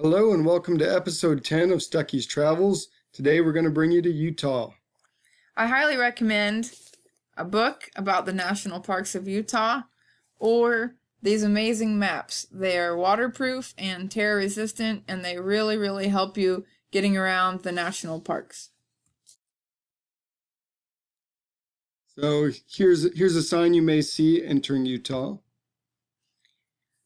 Hello and welcome to episode 10 of Stuckey's Travels. Today we're going to bring you to Utah. I highly recommend a book about the national parks of Utah or these amazing maps. They are waterproof and tear resistant, and they really help you getting around the national parks. So here's a sign you may see entering Utah.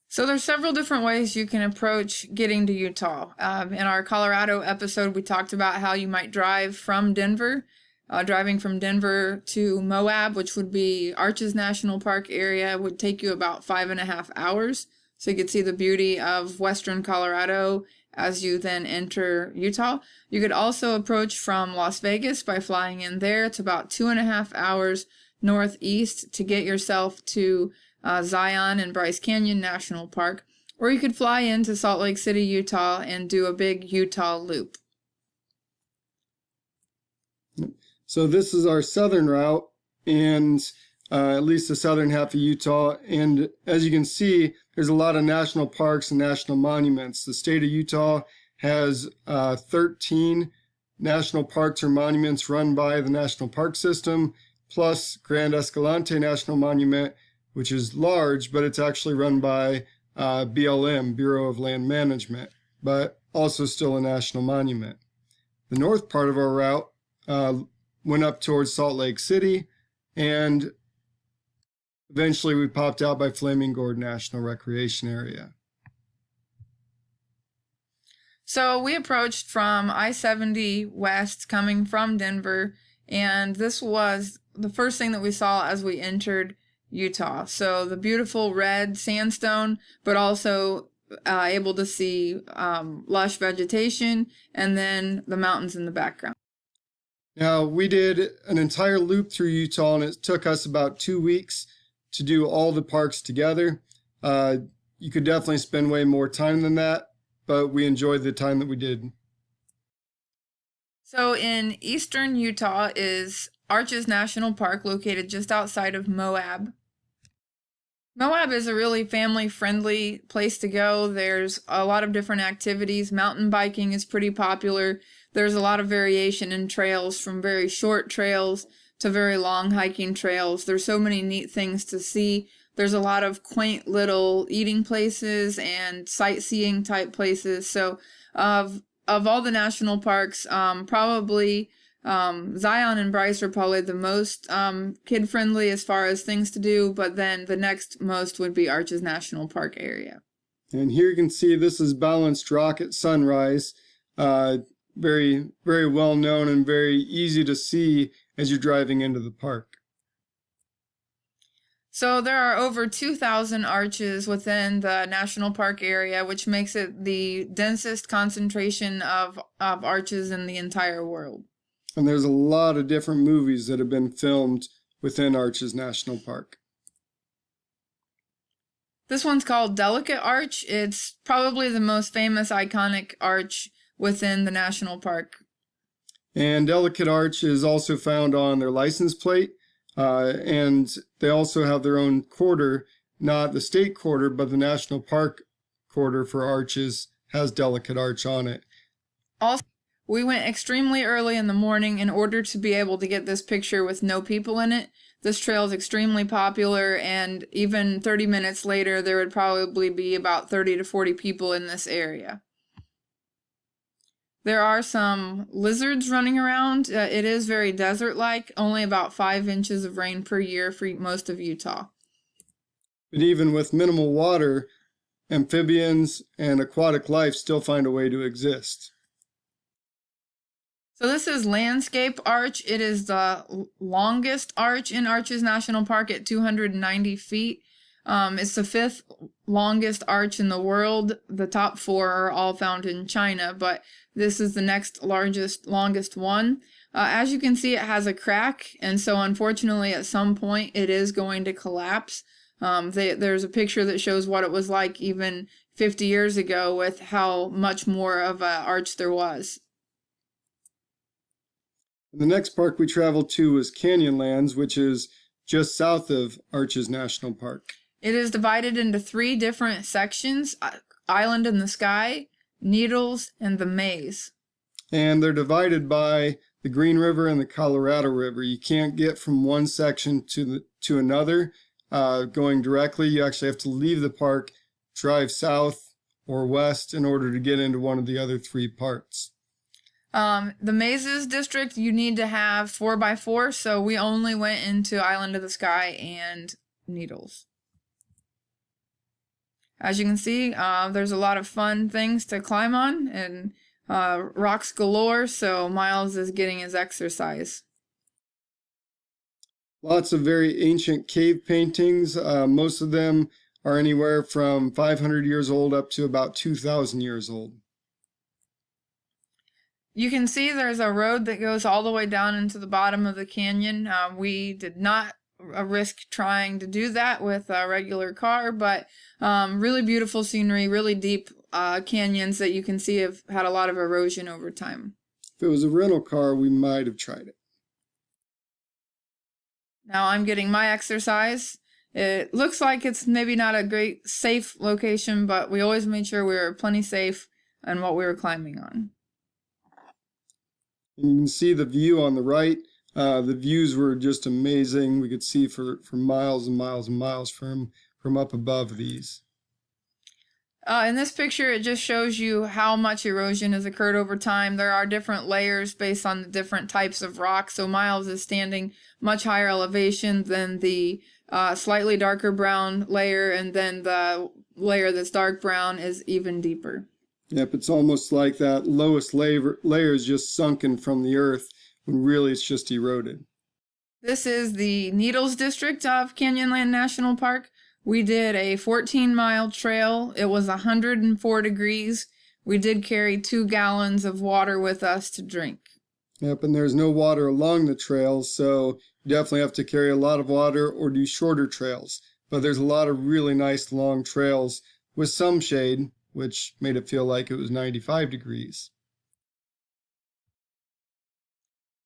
So there's several different ways you can approach getting to Utah. In our Colorado episode, we talked about how you might drive from Denver. Driving from Denver to Moab, which would be Arches National Park area, would take you about 5.5 hours. So you could see the beauty of western Colorado as you then enter Utah. You could also approach from Las Vegas by flying in there. It's about 2.5 hours northeast to get yourself to Zion and Bryce Canyon National Park. Or you could fly into Salt Lake City, Utah and do a big Utah loop. So this is our southern route, and at least the southern half of Utah. And as you can see, there's a lot of national parks and national monuments. The state of Utah has 13 national parks or monuments run by the National Park System, plus Grand Escalante National Monument, which is large, but it's actually run by BLM, Bureau of Land Management, but also still a national monument. The north part of our route went up towards Salt Lake City, and eventually we popped out by Flaming Gorge National Recreation Area. So we approached from I-70 west coming from Denver, and this was the first thing that we saw as we entered Utah. So the beautiful red sandstone, but also able to see lush vegetation and then the mountains in the background. Now, we did an entire loop through Utah, and it took us about 2 weeks to do all the parks together. You could definitely spend way more time than that, but we enjoyed the time that we did. So in eastern Utah is Arches National Park, located just outside of Moab. Moab is a really family-friendly place to go. There's a lot of different activities. Mountain biking is pretty popular. There's a lot of variation in trails, from very short trails to very long hiking trails. There's so many neat things to see. There's a lot of quaint little eating places and sightseeing type places. So of all the national parks, probably Zion and Bryce are probably the most kid-friendly as far as things to do, but then the next most would be Arches National Park area. And here you can see this is Balanced Rock at sunrise. Very well known and very easy to see as you're driving into the park. So there are over 2,000 arches within the national park area, which makes it the densest concentration of arches in the entire world. And there's a lot of different movies that have been filmed within Arches National Park. This one's called Delicate Arch. It's probably the most famous iconic arch within the national park. And Delicate Arch is also found on their license plate, and they also have their own quarter, not the state quarter, but the national park quarter for arches has Delicate Arch on it. Also, we went extremely early in the morning in order to be able to get this picture with no people in it. This trail is extremely popular, and even 30 minutes later, there would probably be about 30 to 40 people in this area. There are some lizards running around. It is very desert-like, only about 5 inches of rain per year for most of Utah. But even with minimal water, amphibians and aquatic life still find a way to exist. So this is Landscape Arch. It is the longest arch in Arches National Park at 290 feet. It's the 5th longest arch in the world. The top 4 are all found in China, but this is the next longest one. As you can see, it has a crack, and so unfortunately at some point it is going to collapse. There's a picture that shows what it was like even 50 years ago with how much more of an arch there was. The next park we traveled to was Canyonlands, which is just south of Arches National Park. It is divided into 3 different sections: Island in the Sky, Needles, and the Maze. And they're divided by the Green River and the Colorado River. You can't get from one section to another going directly. You actually have to leave the park, drive south or west in order to get into one of the other three parts. The Mazes district, you need to have 4x4, so we only went into Island of the Sky and Needles. As you can see, there's a lot of fun things to climb on and rocks galore, so Miles is getting his exercise. Lots of very ancient cave paintings. Most of them are anywhere from 500 years old up to about 2,000 years old. You can see there's a road that goes all the way down into the bottom of the canyon. We did not risk trying to do that with a regular car, but really beautiful scenery, really deep canyons that you can see have had a lot of erosion over time. If it was a rental car, we might have tried it. Now I'm getting my exercise. It looks like it's maybe not a great safe location, but we always made sure we were plenty safe on what we were climbing on. And you can see the view on the right. The views were just amazing. We could see for miles and miles and miles from up above these. In this picture, it just shows you how much erosion has occurred over time. There are different layers based on the different types of rock. So Miles is standing much higher elevation than the slightly darker brown layer, and then the layer that's dark brown is even deeper. Yep, it's almost like that lowest layer is just sunken from the earth when really it's just eroded. This is the Needles district of Canyonland National Park. We did a 14-mile trail. It was 104 degrees. We did carry 2 gallons of water with us to drink. Yep, and there's no water along the trails, so you definitely have to carry a lot of water or do shorter trails. But there's a lot of really nice long trails with some shade, which made it feel like it was 95 degrees.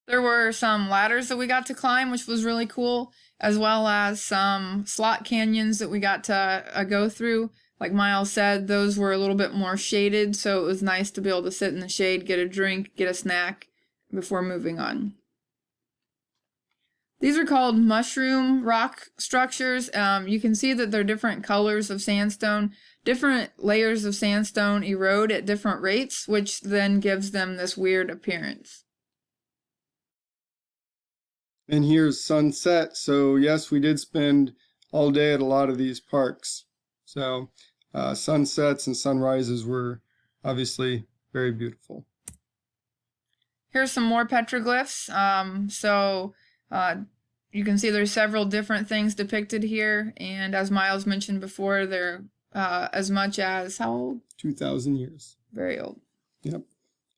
There were some ladders that we got to climb, which was really cool, as well as some slot canyons that we got to go through. Like Miles said, those were a little bit more shaded, so it was nice to be able to sit in the shade, get a drink, get a snack before moving on. These are called mushroom rock structures. You can see that they're different colors of sandstone. Different layers of sandstone erode at different rates, which then gives them this weird appearance. And here's sunset. So yes, we did spend all day at a lot of these parks. So sunsets and sunrises were obviously very beautiful. Here's some more petroglyphs. You can see there's several different things depicted here. And as Miles mentioned before, they're as much as how old? 2,000 years. Very old. Yep.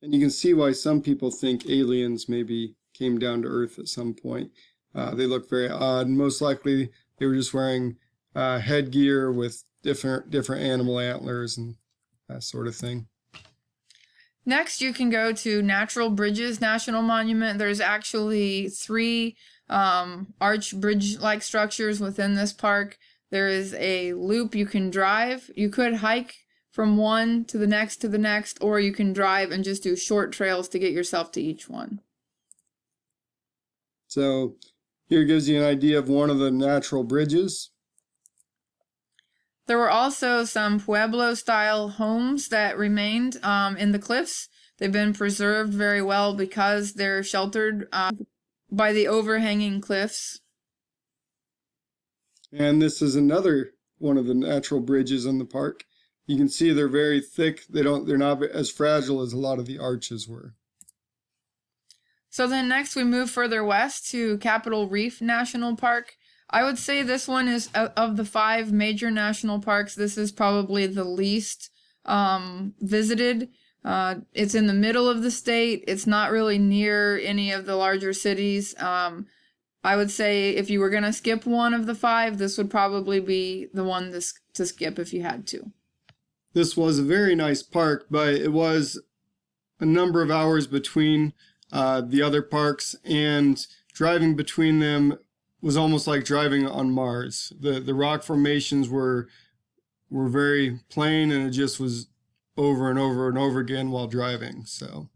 And you can see why some people think aliens maybe came down to Earth at some point. They look very odd. Most likely they were just wearing headgear with different animal antlers and that sort of thing. Next, you can go to Natural Bridges National Monument. There's actually 3 arch bridge-like structures within this park. There is a loop you can drive. You could hike from one to the next, or you can drive and just do short trails to get yourself to each one. So here gives you an idea of one of the natural bridges. There were also some Pueblo-style homes that remained in the cliffs. They've been preserved very well because they're sheltered by the overhanging cliffs. And this is another one of the natural bridges in the park. You can see they're very thick. They're not as fragile as a lot of the arches were. So then next we move further west to Capitol Reef National Park. I would say this one is, of the 5 major national parks, this is probably the least visited. It's in the middle of the state. It's not really near any of the larger cities. I would say if you were going to skip one of the 5, this would probably be the one to skip if you had to. This was a very nice park, but it was a number of hours between the other parks, and driving between them was almost like driving on Mars. The rock formations were very plain, and it just was over and over and over again while driving. So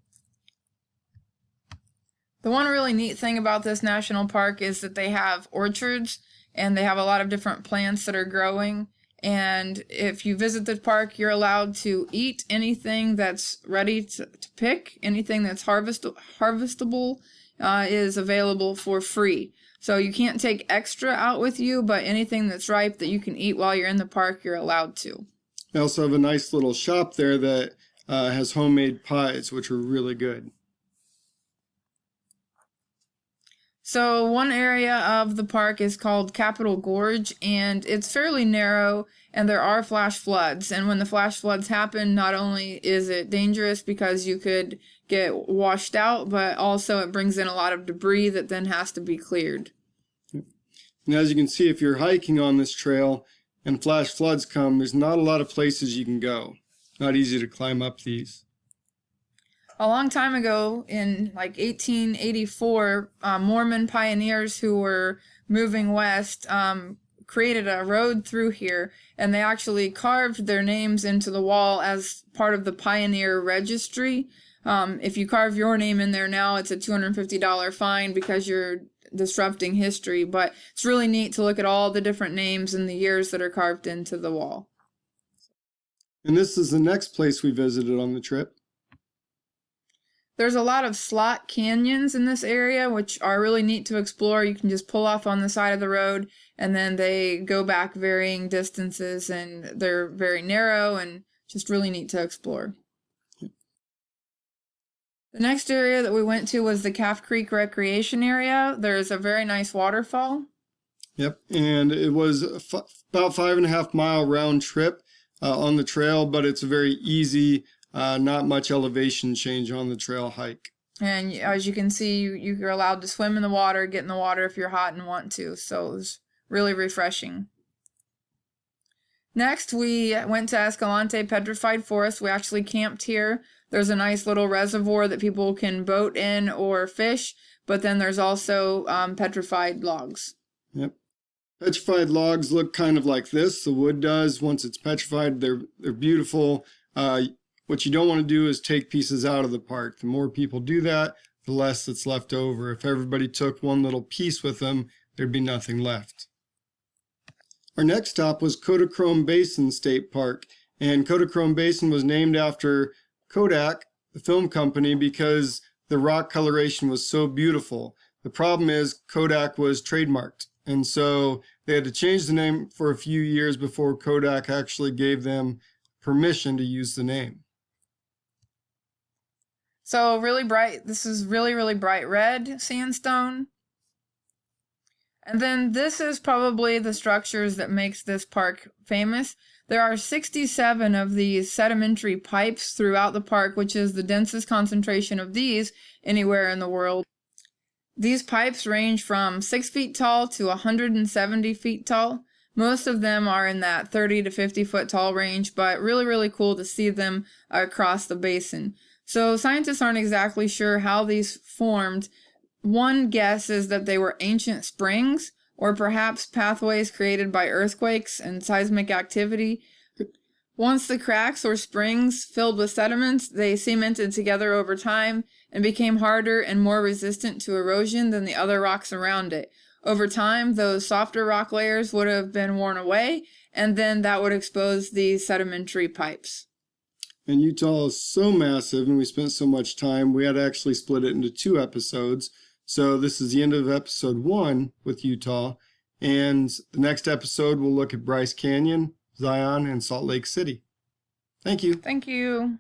the one really neat thing about this national park is that they have orchards and they have a lot of different plants that are growing. And if you visit the park, you're allowed to eat anything that's ready to pick. Anything that's harvestable is available for free. So you can't take extra out with you, but anything that's ripe that you can eat while you're in the park, you're allowed to. they also have a nice little shop there that has homemade pies, which are really good. So one area of the park is called Capitol Gorge, and it's fairly narrow, and there are flash floods. And when the flash floods happen, not only is it dangerous because you could get washed out, but also it brings in a lot of debris that then has to be cleared. And as you can see, if you're hiking on this trail and flash floods come, there's not a lot of places you can go. Not easy to climb up these. A long time ago, in like 1884, Mormon pioneers who were moving west created a road through here, and they actually carved their names into the wall as part of the Pioneer Registry. If you carve your name in there now, it's a $250 fine because you're disrupting history, but it's really neat to look at all the different names and the years that are carved into the wall. And this is the next place we visited on the trip. There's a lot of slot canyons in this area, which are really neat to explore. You can just pull off on the side of the road, and then they go back varying distances, and they're very narrow and just really neat to explore. The next area that we went to was the Calf Creek Recreation Area. There's a very nice waterfall. Yep, and it was about 5.5 mile round trip on the trail, but it's a very easy, not much elevation change on the trail hike. And as you can see, you're allowed to swim in the water, get in the water if you're hot and want to. So it was really refreshing. Next, we went to Escalante Petrified Forest. We actually camped here. There's a nice little reservoir that people can boat in or fish, but then there's also petrified logs. Yep. Petrified logs look kind of like this. The wood does. Once it's petrified, they're beautiful. What you don't want to do is take pieces out of the park. The more people do that, the less that's left over. If everybody took one little piece with them, there'd be nothing left. Our next stop was Kodachrome Basin State Park, and Kodachrome Basin was named after Kodak, the film company, because the rock coloration was so beautiful. The problem is Kodak was trademarked, and so they had to change the name for a few years before Kodak actually gave them permission to use the name. So really bright, this is really, really bright red sandstone. And then this is probably the structures that makes this park famous. There are 67 of these sedimentary pipes throughout the park, which is the densest concentration of these anywhere in the world. These pipes range from 6 feet tall to 170 feet tall. Most of them are in that 30 to 50 foot tall range, but really, really cool to see them across the basin. So scientists aren't exactly sure how these formed. One guess is that they were ancient springs, or perhaps pathways created by earthquakes and seismic activity. Once the cracks or springs filled with sediments, they cemented together over time and became harder and more resistant to erosion than the other rocks around it. Over time, those softer rock layers would have been worn away, and then that would expose these sedimentary pipes. And Utah is so massive, and we spent so much time, we had to actually split it into 2 episodes. So this is the end of episode 1 with Utah, and the next episode we'll look at Bryce Canyon, Zion, and Salt Lake City. Thank you. Thank you.